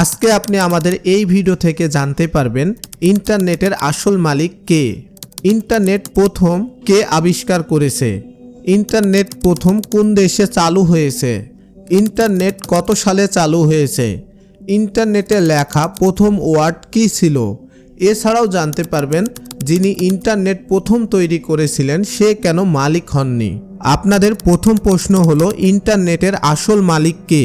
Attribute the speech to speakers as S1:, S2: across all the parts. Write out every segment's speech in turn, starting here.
S1: আজকে আপনি আমাদের এই ভিডিও থেকে জানতে পারবেন ইন্টারনেটের আসল মালিক কে, ইন্টারনেট প্রথম কে আবিষ্কার করেছে, ইন্টারনেট প্রথম কোন দেশে চালু হয়েছে, ইন্টারনেট কত সালে চালু হয়েছে, ইন্টারনেটে লেখা প্রথম ওয়ার্ড কী ছিল। এছাড়াও জানতে পারবেন যিনি ইন্টারনেট প্রথম তৈরি করেছিলেন সে কেন মালিক হননি। আপনাদের প্রথম প্রশ্ন হলো ইন্টারনেটের আসল মালিক কে।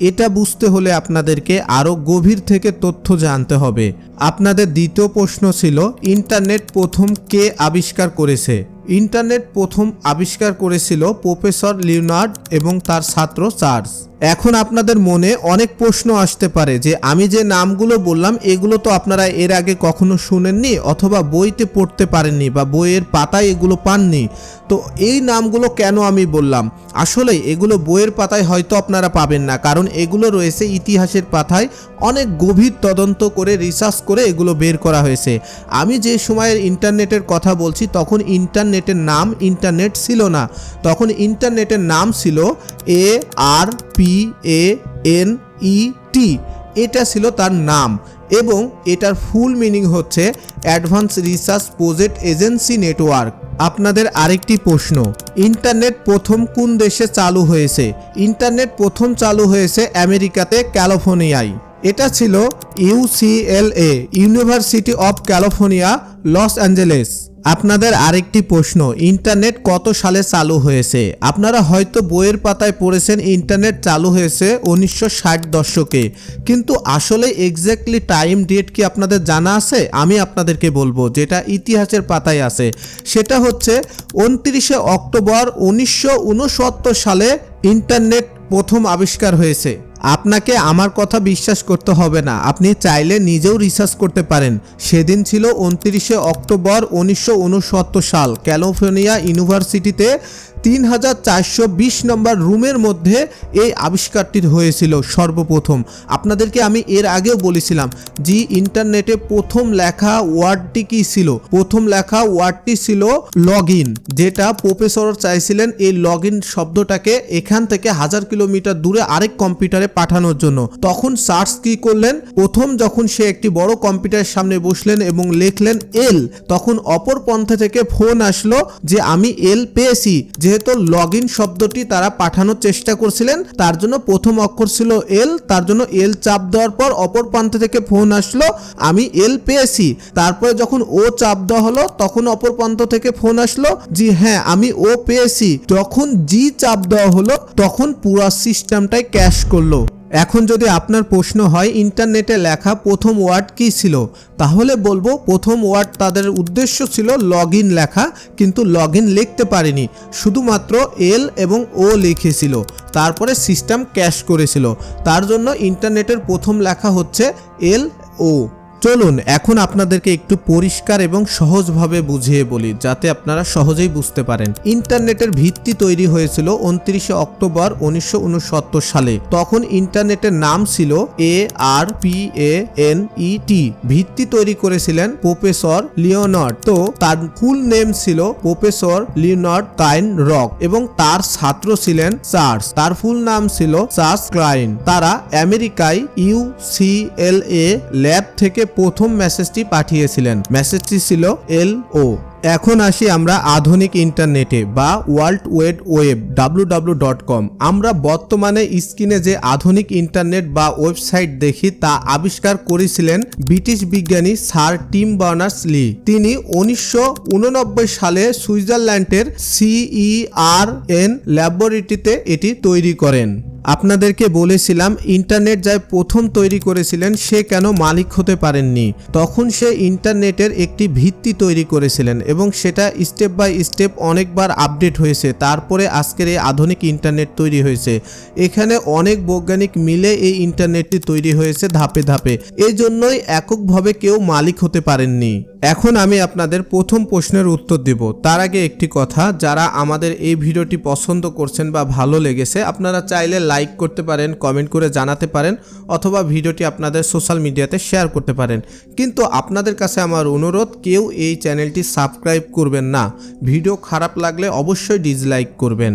S1: এটা বুঝতে হলে আপনাদেরকে আরও গভীর থেকে তথ্য জানতে হবে। আপনাদের দ্বিতীয় প্রশ্ন ছিল ইন্টারনেট প্রথম কে আবিষ্কার করেছে। ইন্টারনেট প্রথম আবিষ্কার করেছিল প্রফেসর লিওনার্ড এবং তার ছাত্র চার্লস। এখন আপনাদের মনে অনেক প্রশ্ন আসতে পারে যে আমি যে নামগুলো বললাম এগুলো তো আপনারা এর আগে কখনো শুনেননি অথবা বইতে পড়তে পারেননি বা বইয়ের পাতায় এগুলো পাননি, তো এই নামগুলো কেন আমি বললাম। আসলে এগুলো বইয়ের পাতায় হয়তো আপনারা পাবেন না, কারণ এগুলো রয়েছে ইতিহাসের পাতায়, অনেক গভীর তদন্ত করে রিসার্চ করে এগুলো বের করা হয়েছে। আমি যে সময়ের ইন্টারনেটের কথা বলছি তখন ইন্টারনেটের নাম ইন্টারনেট ছিল না, তখন ইন্টারনেটের নাম ছিল ARPANET, এটা ছিল তার নাম এবং এটার ফুল মিনিং হচ্ছে advance research project agency network. আপনাদের আরেকটি প্রশ্ন, ইন্টারনেট প্রথম কোন দেশে চালু হয়েছে। ইন্টারনেট প্রথম চালু হয়েছে আমেরিকাতে, ক্যালিফোর্নিয়ায়। এটা ছিল UCLA, university of California, Los Angeles. আপনাদের আরেকটি প্রশ্ন, ইন্টারনেট কত সালে চালু হয়েছে। আপনারা হয়তো বইয়ের পাতায় পড়েছেন ইন্টারনেট চালু হয়েছে 1960 দশকে, কিন্তু আসলে এক্স্যাক্টলি টাইম ডেট কি আপনাদের জানা আছে? আমি আপনাদেরকে বলবো, যেটা ইতিহাসের পাতায় আছে সেটা হচ্ছে 29 অক্টোবর 1969 সালে ইন্টারনেট প্রথম আবিষ্কার হয়েছে। আপনাকে আমার কথা বিশ্বাস করতে হবে না, আপনি চাইলে নিজেও রিসার্চ করতে পারেন। সেদিন ছিল 29 অক্টোবর 1969 সাল, ক্যালিফোর্নিয়া ইউনিভার্সিটিতে 3420 নম্বর রুমের মধ্যে এই আবিষ্কারটি হয়েছিল সর্বপ্রথম। আপনাদেরকে আমি এর আগেও বলেছিলাম যে ইন্টারনেটে প্রথম লেখা ওয়ার্ডটি কী ছিল। প্রথম লেখা ওয়ার্ডটি ছিল লগ ইন, যেটা প্রফেসর চাইছিলেন এই লগ ইন শব্দটাকে এখান থেকে 1000 কিলোমিটার দূরে আরেক কম্পিউটারে পাঠানোর জন্য। তখন চার্লস কি করলেন, প্রথম যখন সে একটি বড় কম্পিউটারের সামনে বসলেন এবং লিখলেন এল, তখন অপর পন্থা থেকে ফোন আসলো যে আমি এল পেয়েছি। যেহেতু লগ ইন শব্দটি তারা পাঠানোর চেষ্টা করছিলেন, তার জন্য প্রথম অক্ষর ছিল এল, তার জন্য এল চাপ দেওয়ার পর অপর প্রান্ত থেকে ফোন আসলো আমি এল পেয়েছি। তারপরে যখন ও চাপ দেওয়া হলো তখন অপর প্রান্ত থেকে ফোন আসলো জি হ্যাঁ আমি ও পেয়েছি। যখন জি চাপ দেওয়া হলো তখন পুরো সিস্টেমটাই ক্র্যাশ করলো। এখন যদি আপনার প্রশ্ন হয় ইন্টারনেটে লেখা প্রথম ওয়ার্ড কী ছিল, তাহলে বলবো প্রথম ওয়ার্ড তাদের উদ্দেশ্য ছিল লগ ইন লেখা, কিন্তু লগ ইন লিখতে পারেনি, শুধুমাত্র এল এবং ও লিখেছিল, তারপরে সিস্টেম ক্র্যাশ করেছিল। তার জন্য ইন্টারনেটের প্রথম লেখা হচ্ছে LO। চলুন এখন আপনাদেরকে একটু পরিষ্কার এবং সহজভাবে বুঝিয়ে বলি যাতে আপনারা সহজেই বুঝতে পারেন। ইন্টারনেটের ভিত্তি তৈরি হয়েছিল 29 অক্টোবর 1969 সালে। তখন ইন্টারনেটের নাম ছিল ARPANET। ভিত্তি তৈরি করেছিলেন প্রফেসর লিওনার্ড, তো তার ফুল নেম ছিল প্রফেসর লিওনার্ড কাইন রক এবং তার ছাত্র ছিলেন চার্লস, তার ফুল নাম ছিল চার্লস ক্লাইন। তারা আমেরিকায় UCLA ল্যাব থেকে প্রথম মেসেজটি পাঠিয়েছিলেন, মেসেজটি ছিল LO। এখন আসি আমরা আধুনিক ইন্টারনেটে বা ওয়ার্ল্ড ওয়াইড ওয়েব www.com। আমরা বর্তমানে স্ক্রিনে যে আধুনিক ইন্টারনেট বা ওয়েবসাইট দেখি তা আবিষ্কার করেছিলেন ব্রিটিশ বিজ্ঞানী স্যার টিম বার্নার্স-লি। তিনি 1989 সালে সুইজারল্যান্ডের CERN ল্যাবরেটরিতে এটি তৈরি করেন। আপনাদেরকে বলেছিলাম ইন্টারনেট যাই প্রথম তৈরি করেছিলেন সে কেন মালিক হতে পারেননি। তখন সে ইন্টারনেটের একটি ভিত্তি তৈরি করেছিলেন এবং সেটা স্টেপ বাই স্টেপ অনেকবার আপডেট হয়েছে, তারপরে আজকের এই আধুনিক ইন্টারনেট তৈরি হয়েছে। এখানে অনেক বৈজ্ঞানিক মিলে এই ইন্টারনেটটি তৈরি হয়েছে ধাপে ধাপে, এই জন্যই এককভাবে কেউ মালিক হতে পারেননি। এখন আমি আপনাদের প্রথম প্রশ্নের উত্তর দেব, তার আগে একটি কথা, যারা আমাদের এই ভিডিওটি পছন্দ করছেন বা ভালো লেগেছে আপনারা চাইলে লাইক করতে পারেন, কমেন্ট করে জানাতে পারেন, অথবা ভিডিওটি আপনাদের সোশ্যাল মিডিয়াতে শেয়ার করতে পারেন। কিন্তু আপনাদের কাছে আমার অনুরোধ, কেউ এই চ্যানেলটি সাবস্ক্রাইব করবেন না। ভিডিও খারাপ লাগলে অবশ্যই ডিসলাইক করবেন।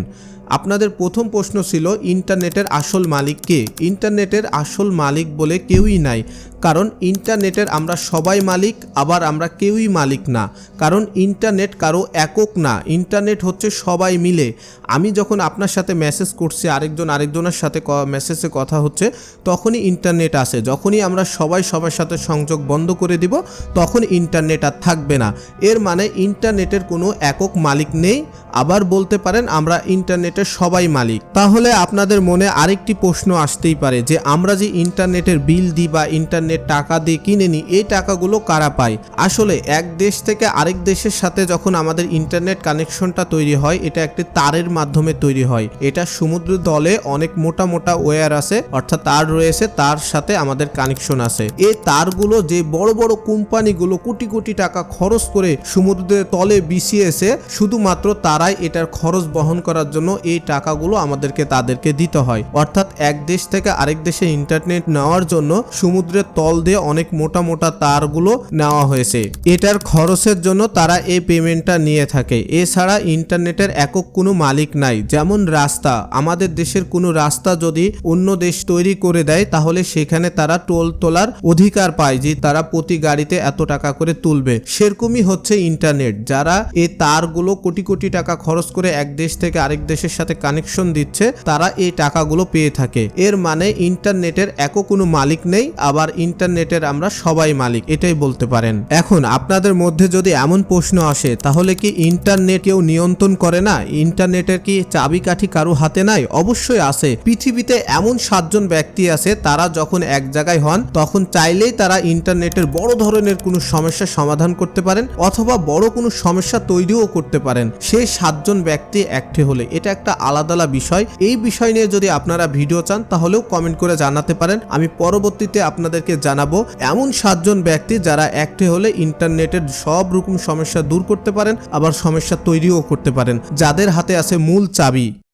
S1: আপনাদের প্রথম প্রশ্ন ছিল ইন্টারনেটের আসল মালিক কে? ইন্টারনেটের আসল মালিক বলে কেউই নাই, কারণ ইন্টারনেটের আমরা সবাই মালিক, আবার আমরা কেউই মালিক না। কারণ ইন্টারনেট কারো একক না, ইন্টারনেট হচ্ছে সবাই মিলে। আমি যখন আপনার সাথে মেসেজ করছি, আরেকজনের সাথে মেসেজে কথা হচ্ছে, তখনই ইন্টারনেট আসে। যখনই আমরা সবাই সবার সাথে সংযোগ বন্ধ করে দিব, তখন ইন্টারনেট আর থাকবে না। এর মানে ইন্টারনেটের কোনো একক মালিক নেই। আবার বলতে পারেন আমরা ইন্টারনেটের সবাই মালিক। তাহলে আপনাদের মনে আরেকটি প্রশ্ন আসতেই পারে যে আমরা যে ইন্টারনেটের বিল দিই বা ইন্টারনেট টাকা দিয়ে কিনে নিই, এই টাকাগুলো কারা পায়? আসলে এক দেশ থেকে আরেক দেশের সাথে যখন আমাদের ইন্টারনেট কানেকশনটা তৈরি হয়, এটা একটি তারের মাধ্যমে তৈরি হয়। এটা সমুদ্র তলে অনেক মোটা মোটা ওয়্যার আছে, অর্থাৎ তার রয়েছে, তার সাথে আমাদের কানেকশন আছে। এই তারগুলো যে বড় বড় কোম্পানিগুলো কোটি কোটি টাকা খরচ করে সমুদ্রের তলে বিছিয়েছে, শুধুমাত্র তারাই এটার খরচ বহন করার জন্য এই টাকাগুলো তাদেরকে দিতে হয়। অর্থাৎ এক দেশ থেকে আরেক দেশে ইন্টারনেট নেওয়ার জন্য সমুদ্রের তল দিয়ে অনেক মোটা মোটা তারগুলো নেওয়া হয়েছে। এটার খরচের জন্য তারা এই পেমেন্টটা নিয়ে থাকে। এছাড়া ইন্টারনেটের একক কোনো মালিক নাই। যেমন রাস্তা, আমাদের দেশের কোনো রাস্তা যদি অন্য দেশ তৈরি করে দেয়, তাহলে সেখানে তারা টোল তোলার অধিকার পায় যে তারা প্রতি গাড়িতে এত টাকা করে তুলবে। সেরকমই হচ্ছে ইন্টারনেট, যারা এই তারগুলো কোটি কোটি টাকা খরচ করে এক দেশ থেকে আরেক দেশের সাথে কানেকশন দিচ্ছে, তারা এই টাকাগুলো পেয়ে থাকে। এর মানে ইন্টারনেটের একক কোনো মালিক নেই, আবার ইন্টারনেটের আমরা সবাই মালিক, এটাই বলতে পারেন। এখন আপনাদের মধ্যে যদি এমন প্রশ্ন আসে, তাহলে কি ইন্টারনেট কেউ নিয়ন্ত্রণ করে না? ইন্টারনেটের কি চাবিকাঠি কারো হাতে নাই? অবশ্যই আছে। পৃথিবীতে এমন 7 জন ব্যক্তি আছে, তারা যখন এক জায়গায় হন, তখন চাইলেই তারা ইন্টারনেটের বড় ধরনের কোনো সমস্যার সমাধান করতে পারেন, অথবা বড় কোনো সমস্যা তৈরিও করতে পারেন। সেই 7 জন ব্যক্তি একটি হলে এটা একটা আলাদা বিষয়। এই বিষয় নিয়ে যদি আপনারা ভিডিও চান, তাহলেও কমেন্ট করে জানাতে পারেন। আমি পরবর্তীতে আপনাদেরকে জানাবো এমন 7 জন ব্যক্তি যারা একটি হলে ইন্টারনেটের সব রকম সমস্যা দূর করতে পারেন, আবার সমস্যা তৈরিও করতে পারেন, যাদের হাতে আছে মূল চাবি।